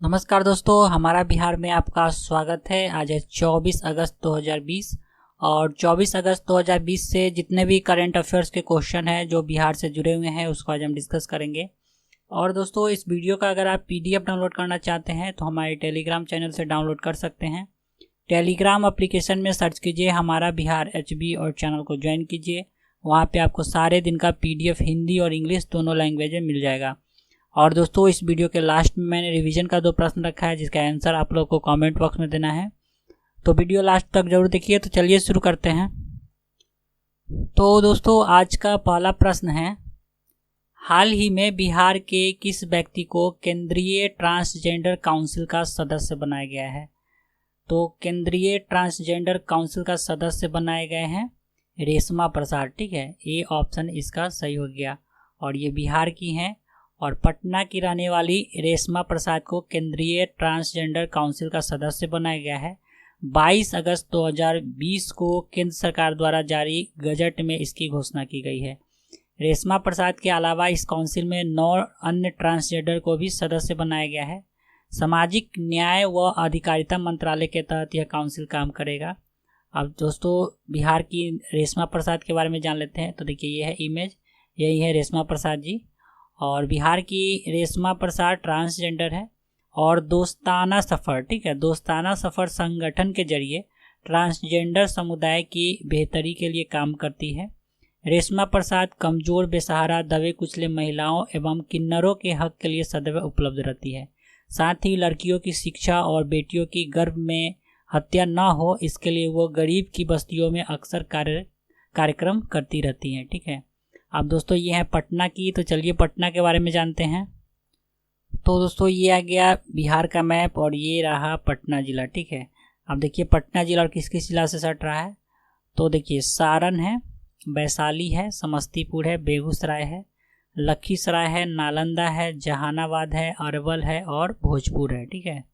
नमस्कार दोस्तों, हमारा बिहार में आपका स्वागत है। आज है 24 अगस्त 2020 और 24 अगस्त 2020 से जितने भी करंट अफेयर्स के क्वेश्चन हैं जो बिहार से जुड़े हुए हैं उसको आज हम डिस्कस करेंगे। और दोस्तों, इस वीडियो का अगर आप पीडीएफ डाउनलोड करना चाहते हैं तो हमारे टेलीग्राम चैनल से डाउनलोड कर सकते हैं। टेलीग्राम एप्लीकेशन में सर्च कीजिए हमारा बिहार HB और चैनल को ज्वाइन कीजिए। वहाँ पे आपको सारे दिन का PDF हिंदी और इंग्लिश दोनों लैंग्वेज में मिल जाएगा। और दोस्तों, इस वीडियो के लास्ट में मैंने रिवीजन का 2 प्रश्न रखा है जिसका आंसर आप लोग को कमेंट बॉक्स में देना है, तो वीडियो लास्ट तक जरूर देखिए। तो चलिए शुरू करते हैं। तो दोस्तों, आज का पहला प्रश्न है, हाल ही में बिहार के किस व्यक्ति को केंद्रीय ट्रांसजेंडर काउंसिल का सदस्य बनाया गया है? तो केंद्रीय ट्रांसजेंडर काउंसिल का सदस्य बनाए गए हैं रेशमा प्रसाद। ठीक है, ए ऑप्शन इसका सही हो गया और ये बिहार की हैं। और पटना की रहने वाली रेशमा प्रसाद को केंद्रीय ट्रांसजेंडर काउंसिल का सदस्य बनाया गया है। 22 अगस्त 2020 को केंद्र सरकार द्वारा जारी गजट में इसकी घोषणा की गई है। रेशमा प्रसाद के अलावा इस काउंसिल में 9 अन्य ट्रांसजेंडर को भी सदस्य बनाया गया है। सामाजिक न्याय व अधिकारिता मंत्रालय के तहत यह काउंसिल काम करेगा। अब दोस्तों, बिहार की रेशमा प्रसाद के बारे में जान लेते हैं। तो देखिए, ये है इमेज, यही है रेशमा प्रसाद जी। और बिहार की रेशमा प्रसाद ट्रांसजेंडर है और दोस्ताना सफ़र, ठीक है, दोस्ताना सफ़र संगठन के जरिए ट्रांसजेंडर समुदाय की बेहतरी के लिए काम करती है। रेशमा प्रसाद कमज़ोर, बेसहारा, दबे कुचले महिलाओं एवं किन्नरों के हक के लिए सदैव उपलब्ध रहती है। साथ ही लड़कियों की शिक्षा और बेटियों की गर्भ में हत्या न हो, इसके लिए वो गरीब की बस्तियों में अक्सर कार्यक्रम करती रहती हैं। ठीक है, अब दोस्तों ये है पटना की, तो चलिए पटना के बारे में जानते हैं। तो दोस्तों, ये आ गया बिहार का मैप और ये रहा पटना ज़िला। ठीक है, अब देखिए पटना ज़िला और किस किस जिला से सट रहा है। तो देखिए, सारण है, वैशाली है, समस्तीपुर है, बेगूसराय है, लखीसराय है, नालंदा है, जहानाबाद है, अरवल है और भोजपुर है। ठीक है,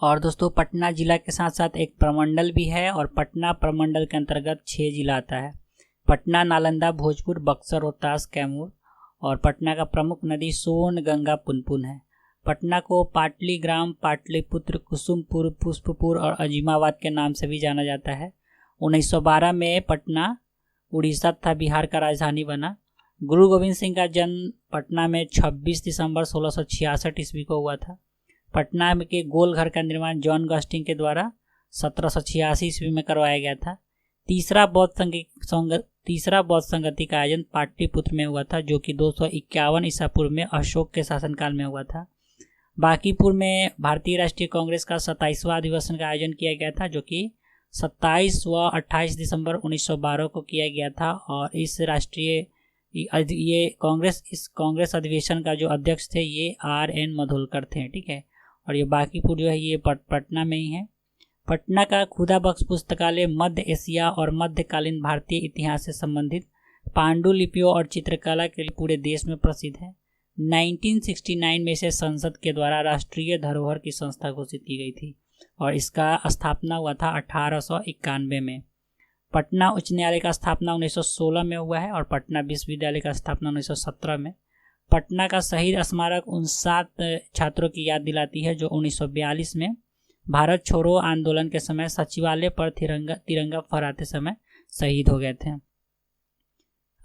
और दोस्तों पटना ज़िला के साथ साथ एक प्रमंडल भी है और पटना प्रमंडल के अंतर्गत 6 जिला आता है। पटना, नालंदा, भोजपुर, बक्सर, रोहतास, कैमूर। और पटना का प्रमुख नदी सोन, गंगा, पुनपुन है। पटना को पाटलीग्राम, पाटलिपुत्र, कुसुमपुर, पुष्पपुर और अजीमाबाद के नाम से भी जाना जाता है। 1912 में पटना उड़ीसा तथा बिहार का राजधानी बना। गुरु गोविंद सिंह का जन्म पटना में 26 दिसंबर 1666 ईस्वी को हुआ था। पटना के गोलघर का निर्माण जॉन गस्टिन के द्वारा 1786 ईस्वी में करवाया गया था। तीसरा बौद्ध संगति का आयोजन पाटलिपुत्र में हुआ था जो कि 251 ईसा पूर्व में अशोक के शासनकाल में हुआ था। बांकीपुर में भारतीय राष्ट्रीय कांग्रेस का 27वां अधिवेशन का आयोजन किया गया था जो कि 27 व 28 दिसंबर 1912 को किया गया था। और इस कांग्रेस अधिवेशन का जो अध्यक्ष थे ये RN मधोलकर थे। ठीक है, और ये बांकीपुर जो है ये पटना में ही है। पटना का खुदा बख्श पुस्तकालय मध्य एशिया और मध्यकालीन भारतीय इतिहास से संबंधित पांडुलिपियों और चित्रकला के लिए पूरे देश में प्रसिद्ध है। 1969 में इसे संसद के द्वारा राष्ट्रीय धरोहर की संस्था घोषित की गई थी और इसका स्थापना हुआ था 1891 में। पटना उच्च न्यायालय का स्थापना 1916 में हुआ है और पटना विश्वविद्यालय का स्थापना 1917 में। पटना का शहीद स्मारक उन 7 छात्रों की याद दिलाती है जो 1942 में भारत छोड़ो आंदोलन के समय सचिवालय पर तिरंगा फहराते समय शहीद हो गए थे।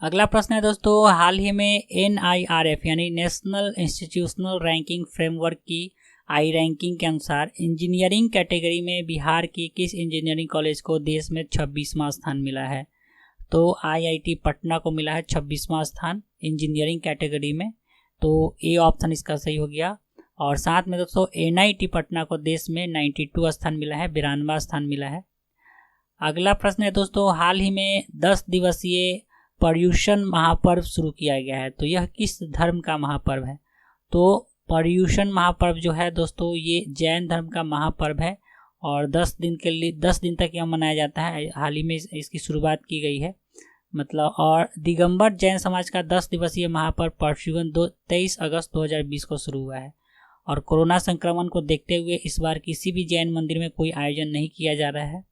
अगला प्रश्न है दोस्तों, हाल ही में NIRF यानी नेशनल इंस्टीट्यूशनल रैंकिंग फ्रेमवर्क की आई रैंकिंग के अनुसार इंजीनियरिंग कैटेगरी में बिहार की किस इंजीनियरिंग कॉलेज को देश में 26वां स्थान मिला है? तो IIT पटना को मिला है 26वां स्थान इंजीनियरिंग कैटेगरी में, तो ए ऑप्शन इसका सही हो गया। और साथ में दोस्तों NIT पटना को देश में 92 स्थान मिला है, 92वां स्थान मिला है। अगला प्रश्न है दोस्तों, हाल ही में 10 दिवसीय पर्युषण महापर्व शुरू किया गया है, तो यह किस धर्म का महापर्व है? तो पर्युषण महापर्व जो है दोस्तों ये जैन धर्म का महापर्व है और 10 दिन तक यह मनाया जाता है। हाल ही में इसकी शुरुआत की गई है मतलब। और दिगंबर जैन समाज का 10 दिवसीय महापर्व पर्युषण 23 अगस्त 2020 को शुरू हुआ है और कोरोना संक्रमण को देखते हुए इस बार किसी भी जैन मंदिर में कोई आयोजन नहीं किया जा रहा है।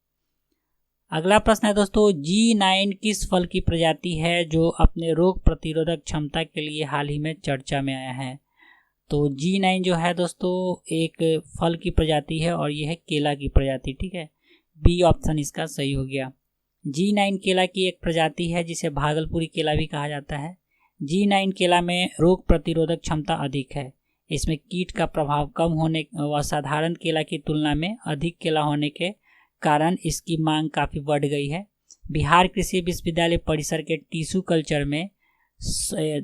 अगला प्रश्न है दोस्तों, G9 किस फल की प्रजाति है जो अपने रोग प्रतिरोधक क्षमता के लिए हाल ही में चर्चा में आया है? तो G9 जो है दोस्तों एक फल की प्रजाति है और ये है केला की प्रजाति, ठीक है। बी ऑप्शन इसका सही हो गया। G9 केला की एक प्रजाति है जिसे भागलपुरी केला भी कहा जाता है। G9 केला में रोग प्रतिरोधक क्षमता अधिक है। इसमें कीट का प्रभाव कम होने व साधारण केला की तुलना में अधिक केला होने के कारण इसकी मांग काफ़ी बढ़ गई है। बिहार कृषि विश्वविद्यालय परिसर के टिश्यू कल्चर में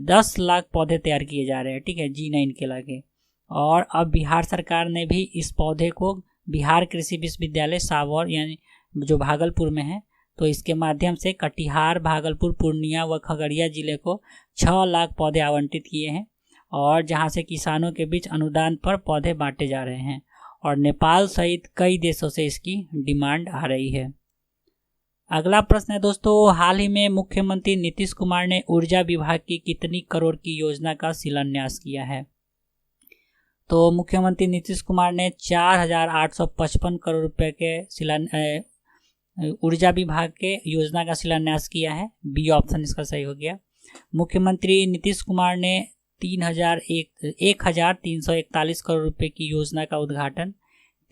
10 लाख पौधे तैयार किए जा रहे हैं, ठीक है, G9 केला के। और अब बिहार सरकार ने भी इस पौधे को बिहार कृषि विश्वविद्यालय सावर यानी जो भागलपुर में है, तो इसके माध्यम से कटिहार, भागलपुर, पूर्णिया व खगड़िया जिले को 6 लाख पौधे आवंटित किए हैं और जहां से किसानों के बीच अनुदान पर पौधे बांटे जा रहे हैं। और नेपाल सहित कई देशों से इसकी डिमांड आ रही है। अगला प्रश्न है दोस्तों, हाल ही में मुख्यमंत्री नीतीश कुमार ने ऊर्जा विभाग की कितनी करोड़ की योजना का शिलान्यास किया है? तो मुख्यमंत्री नीतीश कुमार ने 4,855 करोड़ रुपए के ऊर्जा विभाग के योजना का शिलान्यास किया है। बी ऑप्शन इसका सही हो गया। मुख्यमंत्री नीतीश कुमार ने 1,341 करोड़ रुपए की योजना का उद्घाटन,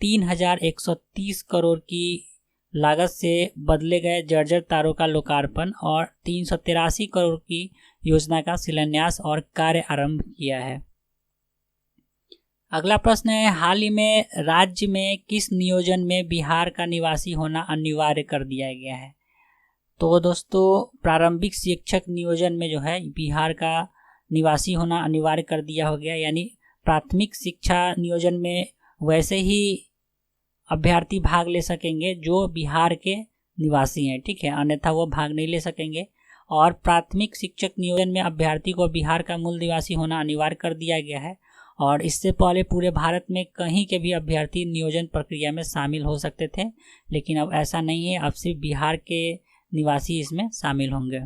3,130 करोड़ की लागत से बदले गए जर्जर तारों का लोकार्पण और 383 करोड़ की योजना का शिलान्यास और कार्य आरंभ किया है। अगला प्रश्न है, हाल ही में राज्य में किस नियोजन में बिहार का निवासी होना अनिवार्य कर दिया गया है? तो दोस्तों प्रारंभिक शिक्षक नियोजन में जो है बिहार का निवासी होना अनिवार्य कर दिया हो गया, यानी प्राथमिक शिक्षा नियोजन में वैसे ही अभ्यर्थी भाग ले सकेंगे जो बिहार के निवासी हैं, ठीक है, अन्यथा वो भाग नहीं ले सकेंगे। और प्राथमिक शिक्षक नियोजन में अभ्यर्थी को बिहार का मूल निवासी होना अनिवार्य कर दिया गया है और इससे पहले पूरे भारत में कहीं के भी अभ्यर्थी नियोजन प्रक्रिया में शामिल हो सकते थे, लेकिन अब ऐसा नहीं है, अब सिर्फ बिहार के निवासी इसमें शामिल होंगे।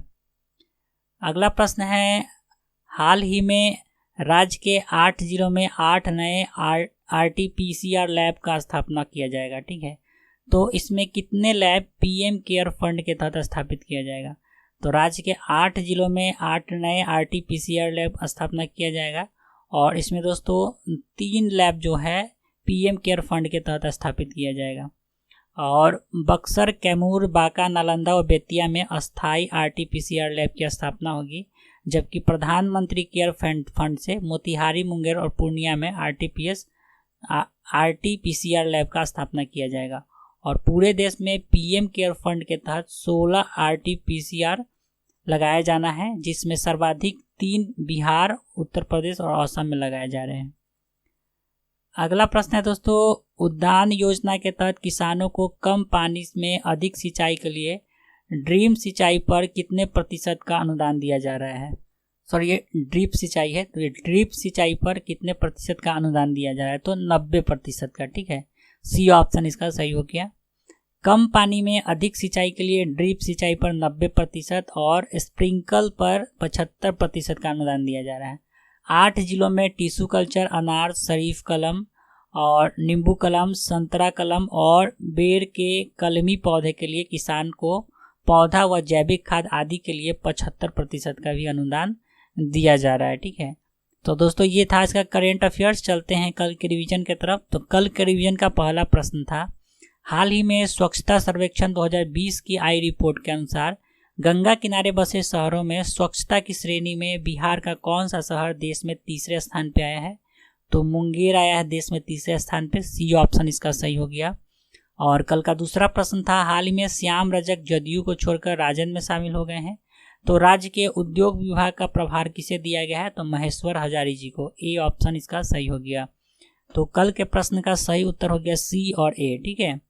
अगला प्रश्न है, हाल ही में राज्य के 8 जिलों में 8 नए RT-PCR लैब का स्थापना किया जाएगा, ठीक है। तो इसमें कितने लैब PM केयर फंड के तहत स्थापित किया जाएगा? तो राज्य के 8 जिलों में 8 नए RT-PCR लैब स्थापना किया जाएगा और इसमें दोस्तों 3 लैब जो है PM केयर फंड के तहत स्थापित किया जाएगा। और बक्सर, कैमूर, बांका, नालंदा और बेतिया में अस्थायी RT-PCR लैब की स्थापना होगी, जबकि प्रधानमंत्री केयर फंड से मोतिहारी, मुंगेर और पूर्णिया में RT-PCR लैब का स्थापना किया जाएगा। और पूरे देश में PM केयर फंड के तहत 16 RT-PCR लगाया जाना है, जिसमें सर्वाधिक 3 बिहार, उत्तर प्रदेश और असम में लगाए जा रहे हैं। अगला प्रश्न है दोस्तों, उद्यान योजना के तहत किसानों को कम पानी में अधिक सिंचाई के लिए ड्रीप सिंचाई पर कितने प्रतिशत का अनुदान दिया जा रहा है? सॉरी, ये ड्रिप सिंचाई है, तो ये ड्रिप सिंचाई पर कितने प्रतिशत का अनुदान दिया जा रहा है? तो 90% का, ठीक है। सी ऑप्शन इसका सही हो गया। कम पानी में अधिक सिंचाई के लिए ड्रिप सिंचाई पर 90% और स्प्रिंकल पर 75% का अनुदान दिया जा रहा है। 8 जिलों में टिश्यू कल्चर, अनार, शरीफ कलम और नींबू कलम, संतरा कलम और बेर के कलमी पौधे के लिए किसान को पौधा व जैविक खाद आदि के लिए 75% का भी अनुदान दिया जा रहा है, ठीक है। तो दोस्तों ये था इसका करेंट अफेयर्स। चलते हैं कल के रिवीजन की तरफ। तो कल के रिवीजन का पहला प्रश्न था, हाल ही में स्वच्छता सर्वेक्षण 2020 की आई रिपोर्ट के अनुसार गंगा किनारे बसे शहरों में स्वच्छता की श्रेणी में बिहार का कौन सा शहर देश में तीसरे स्थान पे आया है? तो मुंगेर आया है देश में तीसरे स्थान पे। सी ऑप्शन इसका सही हो गया। और कल का दूसरा प्रश्न था, हाल ही में श्याम रजक जदयू को छोड़कर राजद में शामिल हो गए हैं, तो राज्य के उद्योग विभाग का प्रभार किसे दिया गया है? तो महेश्वर हजारी जी को। ए ऑप्शन इसका सही हो गया। तो कल के प्रश्न का सही उत्तर हो गया सी और ए, ठीक है।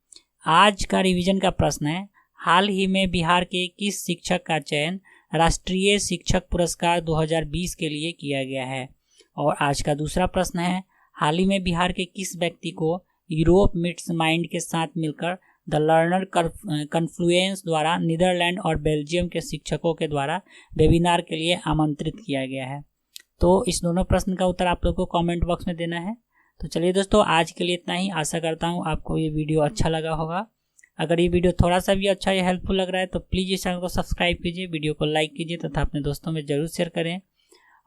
आज का रिवीजन का प्रश्न है, हाल ही में बिहार के किस शिक्षक का चयन राष्ट्रीय शिक्षक पुरस्कार 2020 के लिए किया गया है? और आज का दूसरा प्रश्न है, हाल ही में बिहार के किस व्यक्ति को यूरोप मीट्स माइंड के साथ मिलकर द लर्नर कन्फ्लुएंस द्वारा नीदरलैंड और बेल्जियम के शिक्षकों के द्वारा वेबिनार के लिए आमंत्रित किया गया है? तो इस दोनों प्रश्न का उत्तर आप लोग को कमेंट बॉक्स में देना है। तो चलिए दोस्तों, आज के लिए इतना ही। आशा करता हूँ आपको ये वीडियो अच्छा लगा होगा। अगर ये वीडियो थोड़ा सा भी अच्छा या हेल्पफुल लग रहा है तो प्लीज़ इस चैनल को सब्सक्राइब कीजिए, वीडियो को लाइक कीजिए तथा अपने दोस्तों में ज़रूर शेयर करें।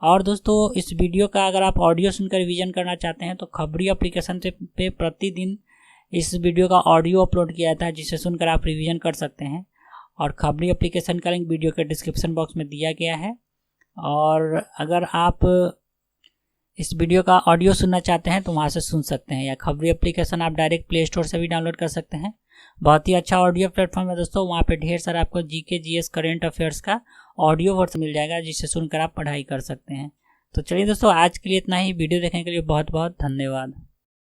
और दोस्तों इस वीडियो का अगर आप ऑडियो सुनकर रिवीजन करना चाहते हैं तो खबरी एप्लीकेशन पे प्रतिदिन इस वीडियो का ऑडियो अपलोड किया जाता है, जिसे सुनकर आप रिवीजन कर सकते हैं। और खबरी एप्लीकेशन का लिंक वीडियो के डिस्क्रिप्शन बॉक्स में दिया गया है। और अगर आप इस वीडियो का ऑडियो सुनना चाहते हैं तो वहाँ से सुन सकते हैं, या खबरी एप्लीकेशन आप डायरेक्ट प्ले स्टोर से भी डाउनलोड कर सकते हैं। बहुत ही अच्छा ऑडियो प्लेटफॉर्म है दोस्तों। वहाँ पे ढेर सारा आपको जीके जीएस करंट अफेयर्स का ऑडियो वर्स मिल जाएगा, जिसे सुनकर आप पढ़ाई कर सकते हैं। तो चलिए दोस्तों, आज के लिए इतना ही। वीडियो देखने के लिए बहुत बहुत धन्यवाद।